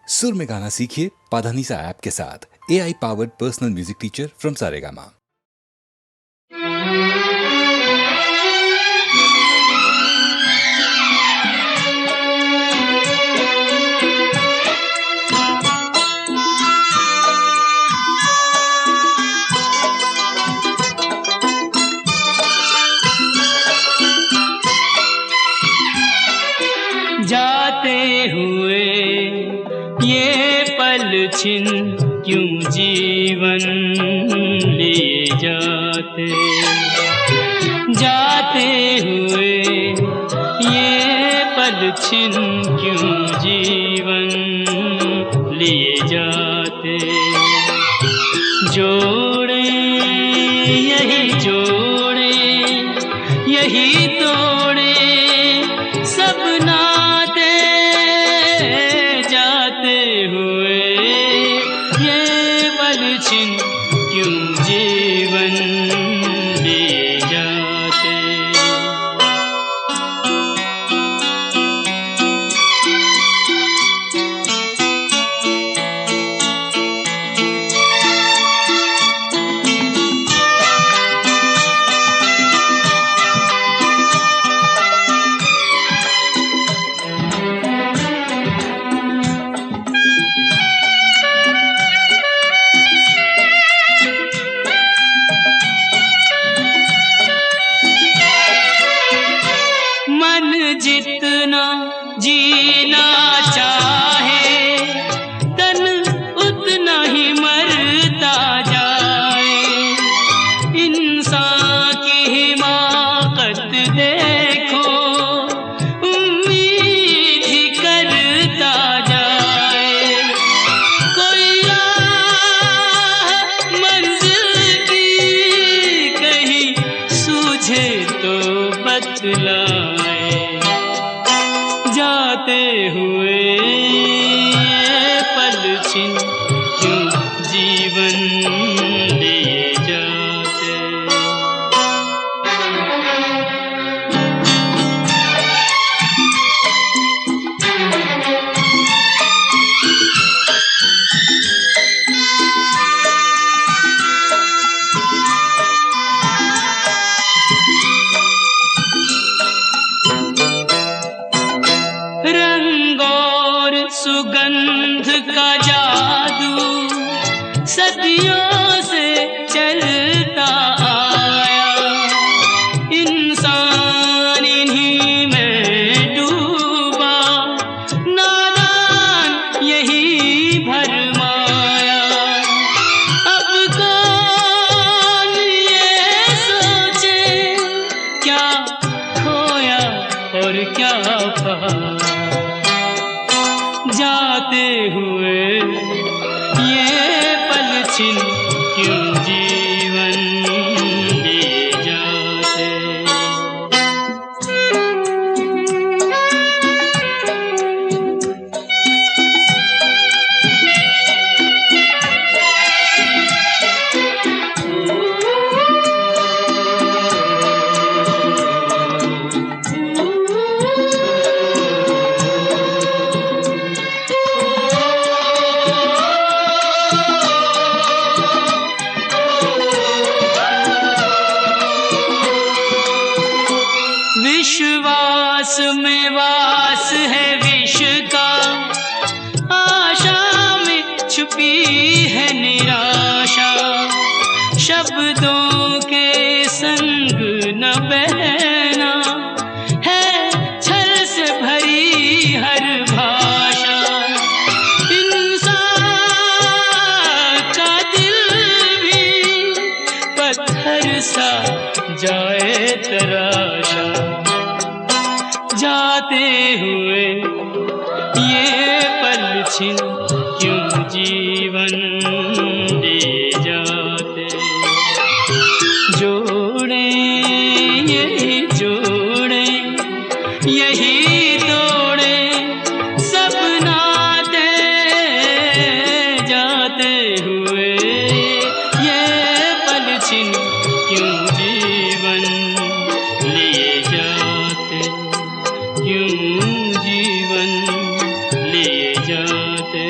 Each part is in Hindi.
सुर में गाना सीखिए पाधानीसा ऐप के साथ। AI powered personal music teacher from Saregama. जाते हुए ये पल छिन क्यों जीवन लिए जाते, जाते हुए ये पल छिन क्यों जीवन लिए जाते। जोड़े यही जोड़े यही तोड़े सब नाते, जाते हुए ये पल छिन क्यों जीवन लिए जाते। जितना जीना चाहे तन उतना ही मरता जाए। इंसान की हिमाकत देखो उम्मीद ही करता जाए। कोई राह मंजिल की कहीं सूझे तो बतलाए। जाते हुए ये पल छिन क्यों जीवन लिए जाते। सुगंध का जादू सदियों से चलता आया। इंसान इन्हीं में डूबा, नादान यही भरमाया। अब कौन ये सोचे क्या खोया और क्या पाया। जाते हुए ये पल छिन क्यों जीवन लिए जाते। विश्वास में वास है विष का, आशा में छुपी है निराशा। शब्दों के संग न बहना है छल से भरी हर भाषा। इंसान का दिल भी पत्थर सा जाए तराशा। जाते हुए ये पल छिन क्यों जीवन लिए जाते। जोड़े यही जोड़े यही तोड़े सब नाते, जाते हुए ये पल छिन क्यों जीवन लिए जाते। क्यों जीवन लिए जाते।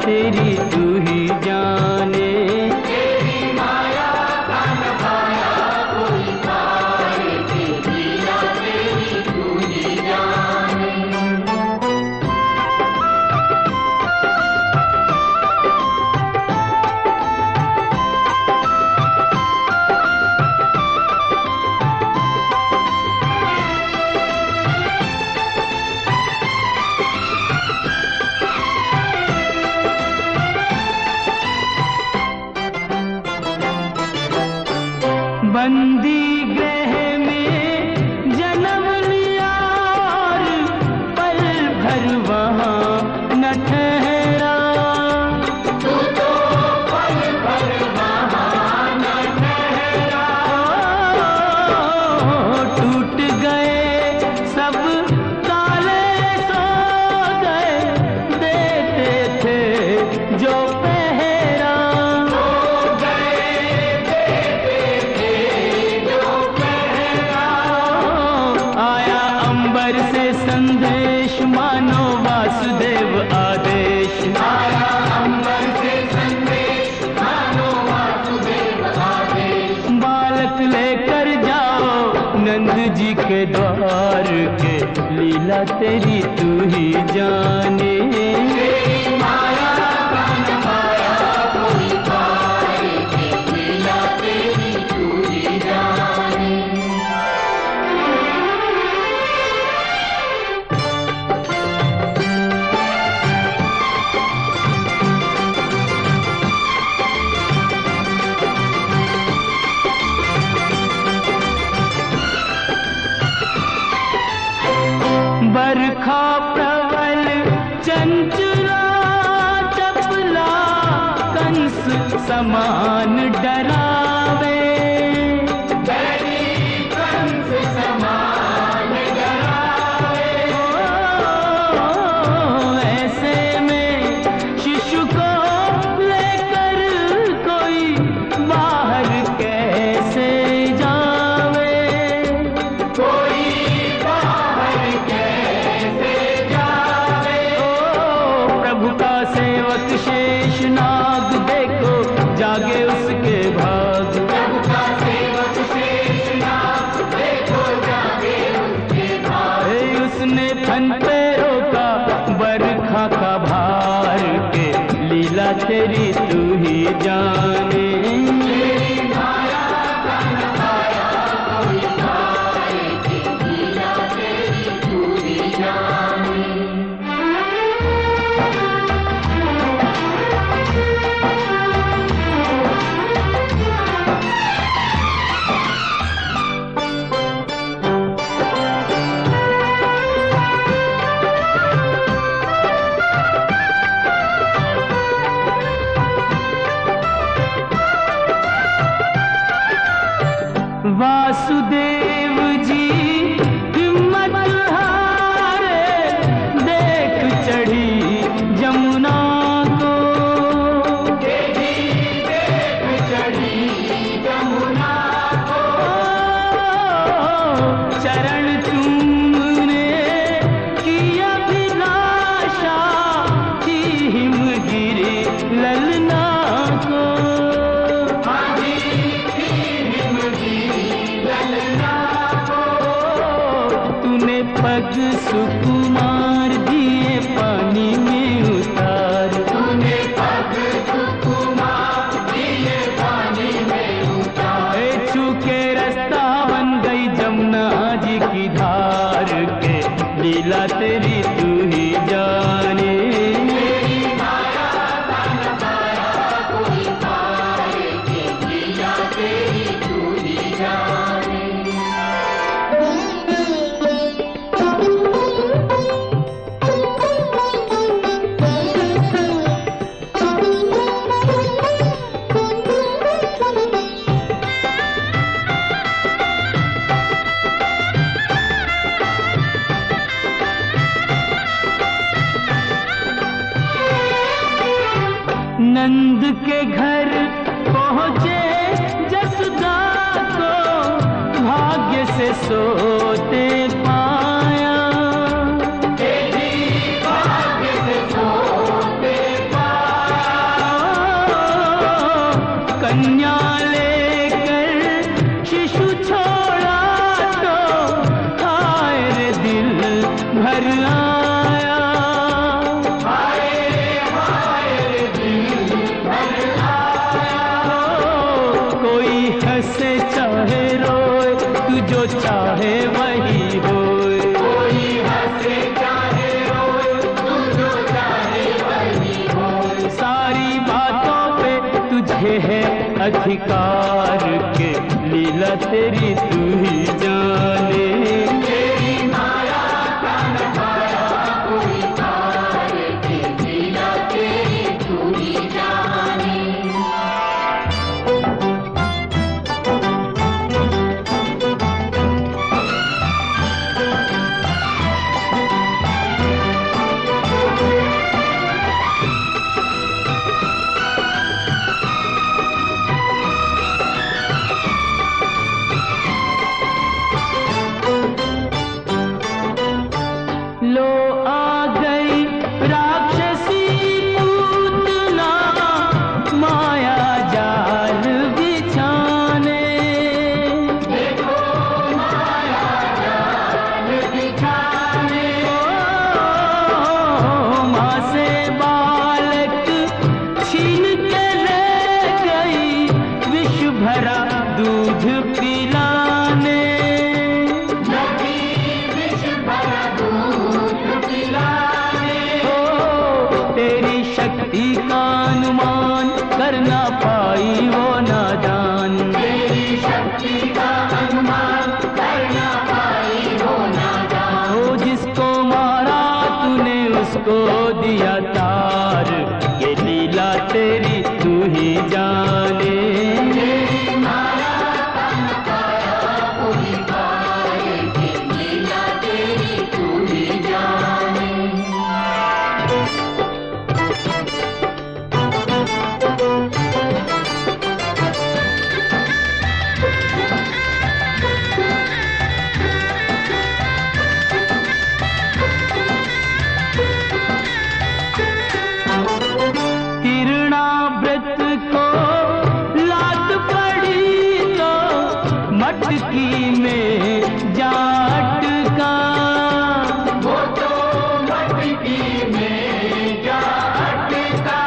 तेरी तू ही जाने। बंदी गृह में जन्म लिया और पल भर वहाँ न ठहरा। तू तो पल भर वहाँ न ठहरा। टूट गए सब ताले सो गए, देते थे जो पहरा। से संदेश मानो वासुदेव आदेश। आया अंबर से संदेश मानो वासुदेव आदेश। बालक लेकर जाओ नंद जी के द्वार के, लीला तेरी तू ही जाने। बरखा प्रबल चंचला चपला, कंस समान डरावे। कंस समान डरावे। ऐसे में शिशु को लेकर कोई बाहर कैसे जावे। कोई सेवक शेष नाग देखो जागे उसके भाग। प्रभु का सेवक शेष नाग देखो जागे उसके भाग। उसने फन पे रोका बरखा का भार के, लीला तेरी तू ही जाने। वासुदेव जी हिम्मत हारे, देख चढ़ी जमुना को। देख चढ़ी जमुना को। चरण चूमने की अभिलाषा थी हिमगिरी ललना को। पग सुकुमार दिए पानी में उतार। तूने पग सुकुमार दिए पानी में उतार। छू के रास्ता बन गई जमुना जी की धार के, लीला तेरी तू ही जाने। लीला तेरी तू ही जाने। नंद के घर पहुँचे जसोदा को, भाग्य से सोते पाया। भाग्य से सोते पाया। कन्या लेकर शिशु छोड़ा तो हाय रे दिल भर आया, हाय रे दिल भर आया। कोई हंसे चाहे रोए, तू जो चाहे वही होए, कोई हंसे चाहे रोए, तू जो चाहे वही होए। सारी बातों पे तुझे है अधिकार के, लीला तेरी तू ही जाने। तेरी माया का नखाया कोई तार के, लीला तेरी तू ही जाने। लो आ गई राक्षसी पूतना, माया जाल बिछाने। देखो माया जाल बिछाने। माँ से बालक छीन के ले गई, विष भरा दूध पिलाने। तेरी शक्ति का अनुमान कर ना पाई वो नादान, तेरी शक्ति का अनुमान कर ना पाई वो नादान। वो जिसको मारा तूने उसको दिया तार, ये लीला तेरी तू ही जाने। तेरी माया का नखाया कोई तार के, लीला तेरी तू ही जाने। तिरणाव्रत को लात पड़ी तो मटकी में जा अटका, वो तो मटकी में जा अटका।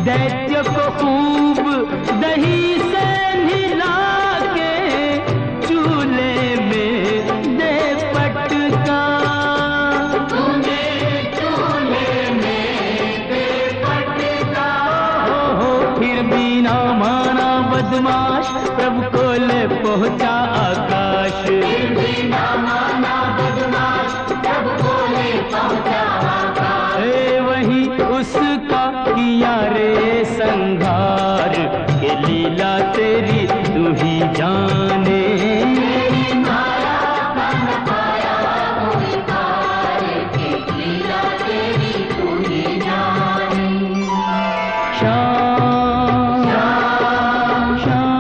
दैत्य को खूब दही से नहला के चूल्हे में दे पटका, तूने चूल्हे में दे पटका। हो फिर भी ना माना बदमाश, प्रभु को ले पहुंचा आकाश। फिर भी ना माना बदमाश, प्रभु को ले पहुंचा आकाश। वही उसका किया रे संघार, के लीला तेरी तू ही जाने। तेरी माया का नखाया कोई तार के, लीला तेरी तू ही जाने। श्याम श्याम श्याम,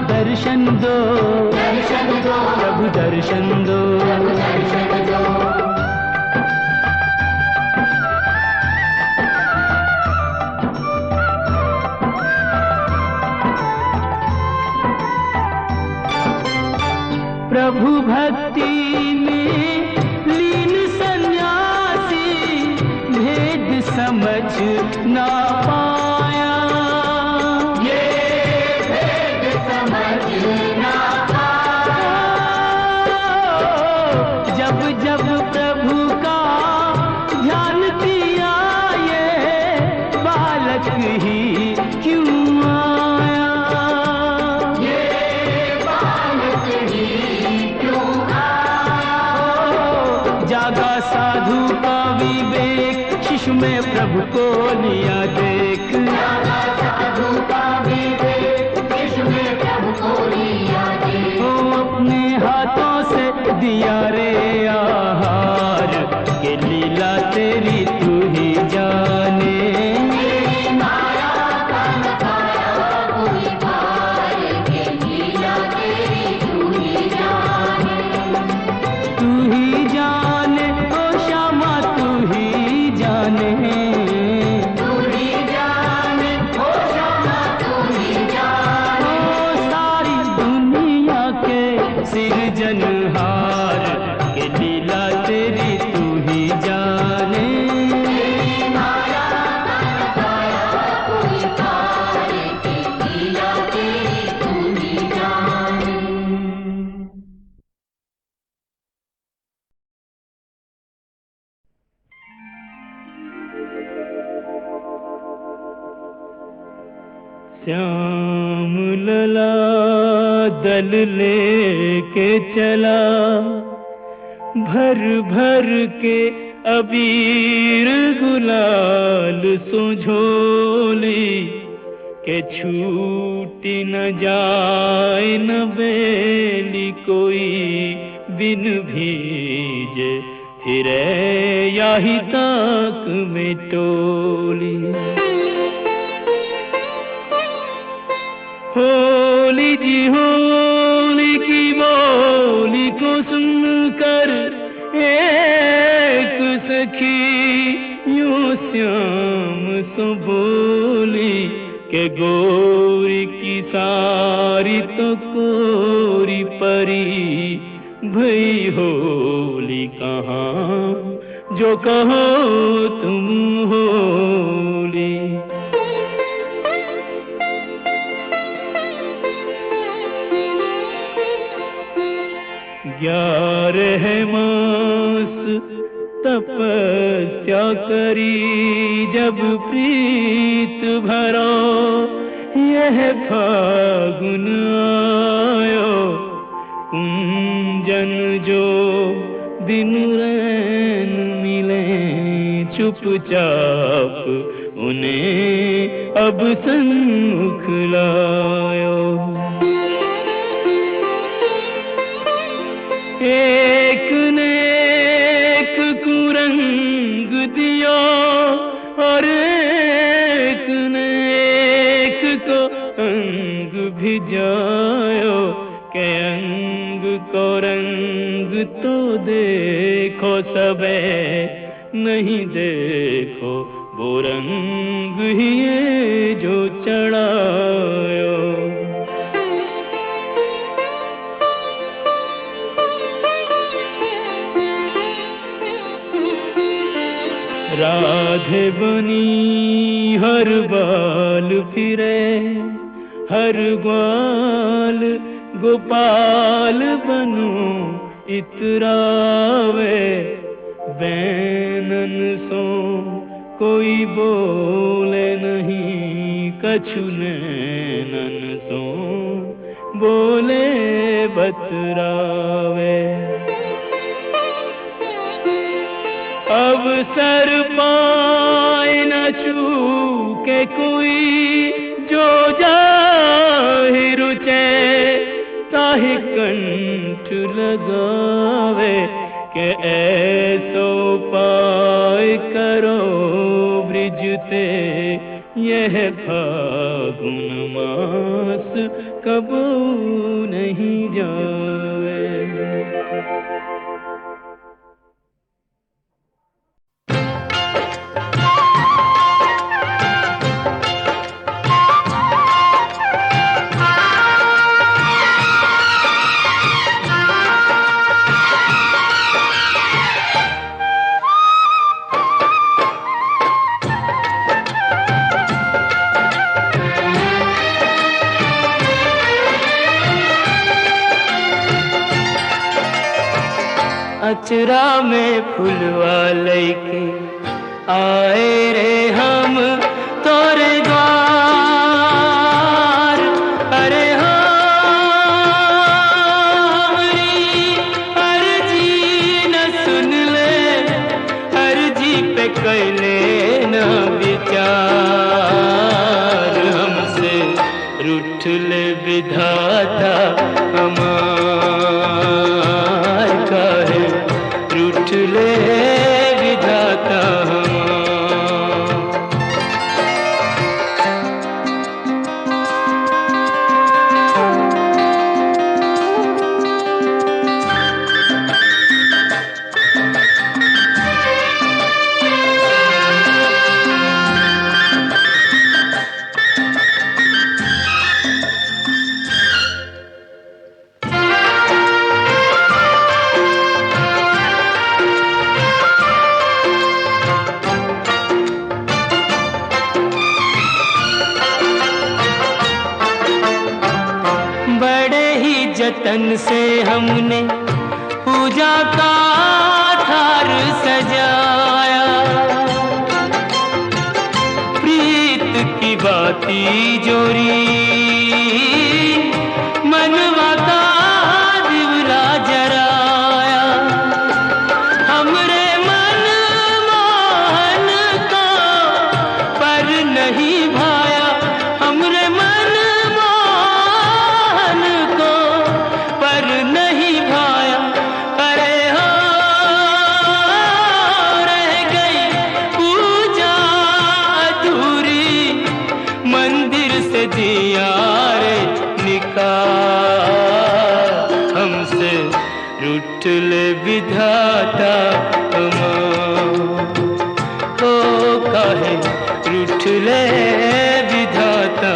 दर्शन दो प्रभु दर्शन दो, दर्शन दो। प्रभु भक्ति में लीन सन्यासी, भेद समझ ना पाया, ये भेद समझ ना पाया। जब जब प्रभु का ध्यान किया, ये बालक ही क्यों आया, ये बालक ही क्यों आया। जागा साधु का विवेक, शिशु में प्रभु को लिया देख। जागा साधु का विवेक, शिशु में प्रभु को लिया देख। वो अपने हाथों से दिया रे आहार, के लीला तेरी तू ही जाने। तेरी माया का नखाया कोई तार के, लीला तेरी तू ही जाने। तू ही श्याम लला दल लेके चला, भर भर के अबीर गुलाल सो झोली, के छूटी न जाए न बेली कोई बिन भीजे, फिरे याही ताक में टोली। होली जी होली की बोली को सुनकर एक सखी यूं श्याम सो बोली, के गोरी की सारी तो कोरी परी, भई होली कहाँ जो कहो तुम होली। 11 मास तपस्या करी, जब प्रीत भरो यह फागुन आयो, कुंजन जो दिन रैन मिले चुपचाप, उन्हें अब सन्मुख लायो। एक ने एक कुरंग दियो, और एक ने एक को अंग भिजायो, के अंग को रंग तो देखो सबे, नहीं देखो वो रंग ही ये जो चढ़ायो। राधे बनी हर बाल फिरे, हर ग्वाल गोपाल बनू इतरावे, बैनन सो कोई बोले नहीं, कछु नैनन सो बोले बतरावे। अब सर पाए न चूके कोई, जो जाहि रुचे ताहि कंठ लगावे, के ऐसो पाए करो ब्रिजते, यह फागुन मास कबू नहीं जावे। अचरा में फुलवा लैके आए रे हम तोरे द्वार, अरे हमारी अर्जी न सुन ले, अर्जी पे कैले न विचार, हमसे रूठ ले विधाता हमार, काहे रूठ ले विधाता हमार। जतन से हमने पूजा का थार सजाया, प्रीत की बाती जोरी विधाता ओ काहे रूठ ले विधाता।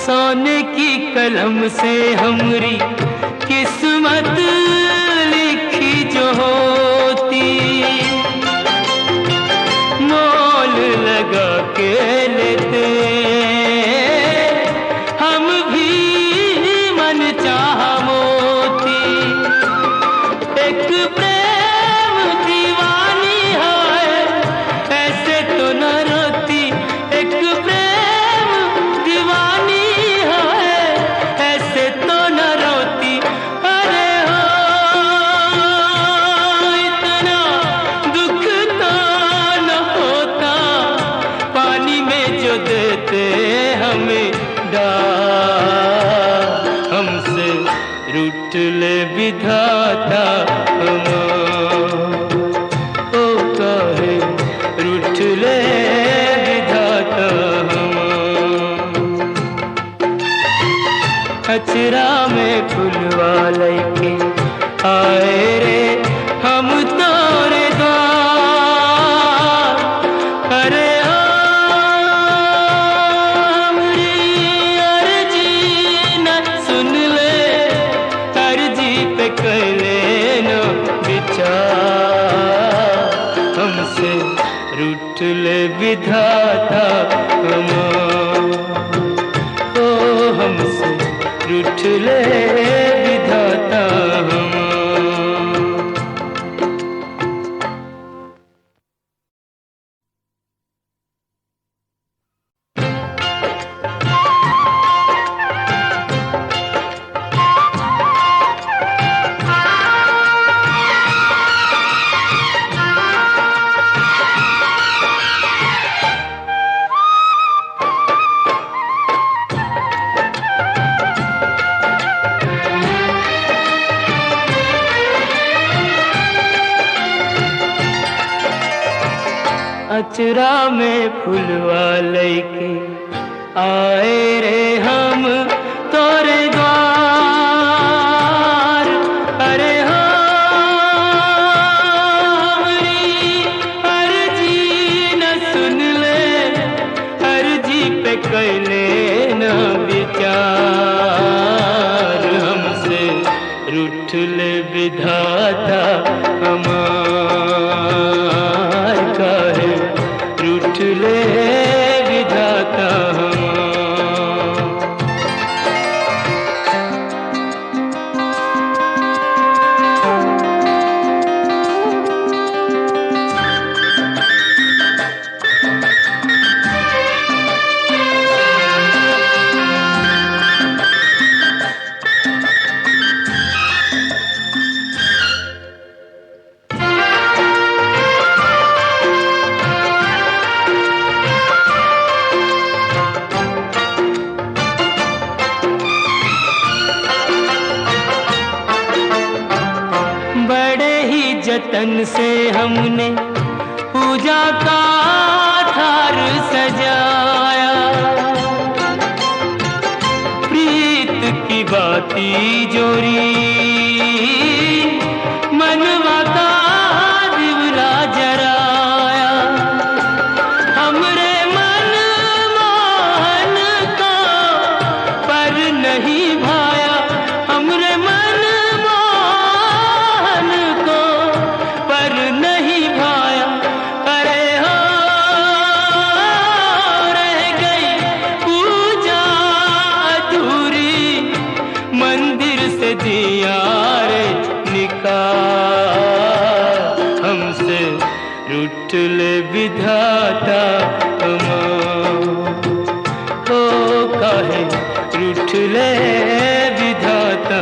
सोने की कलम से हमरी किस्मत लिखी जो होती, मोल लगा के लेते हम भी मन चाह मोती। एक प्रेम दीवानी है ऐसे तो न रोती, एक प्रेम दीवानी हमसे रूठ ले विधाता ओ काहे रूठ ले विधाता। अचरा में फुलवा लेके आए रे हम तोरे द्वार। अरे हमसे रूठ ले विधाता ओ हमसे रूठ ले विधाता। अचरा में फुलवा लेके आए रे हम तोरे द्वार। अरे हमारी अर्जी न सुन ले, अर्जी पे कैले न विचार। हमसे रूठ ले विधाता हमार काहे रूठ ले विधाता। जतन से हमने पूजा का थार सजाया, प्रीत की बाती जोरी मनवा का दिवला जराया। रूठले विधाता ओ काहे रूठले विधाता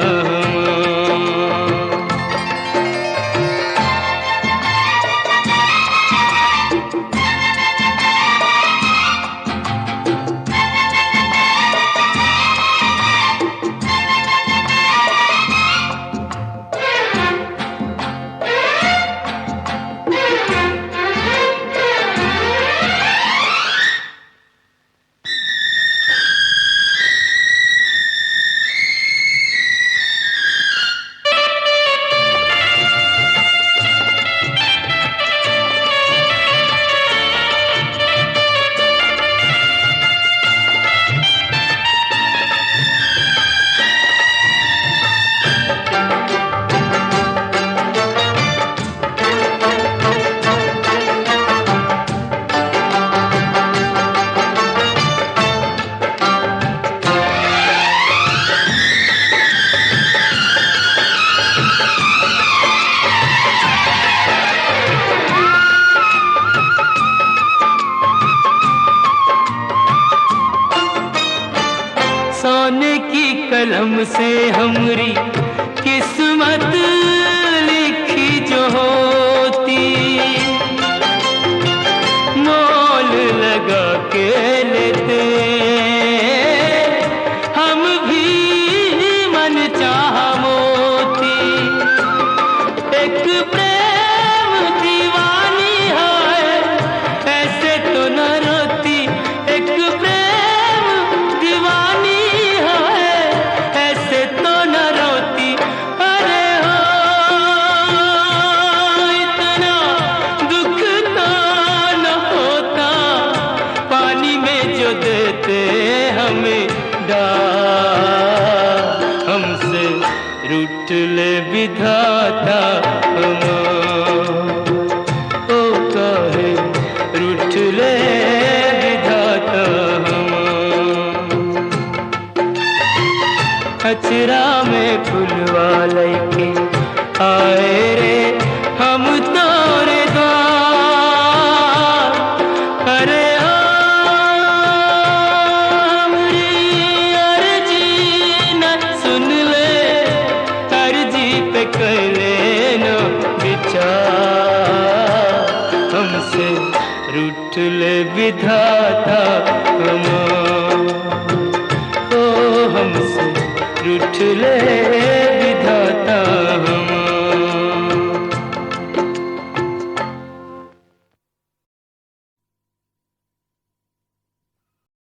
सोने की कलम से हमरी किस्मत लिखी जो होती, मोल लगा के लेते हम भी मन चाह मोती। एक प्रेम दीवानी है ऐसे तो न रोती, एक प्रेम दीवानी हमसे रूठले विधाता ओ काहे रूठले विधाता अचरा में फुलवा लैके आए रे हम तोरे द्वार। अरे हमसे रूठले विधाता ओ हमसे रूठले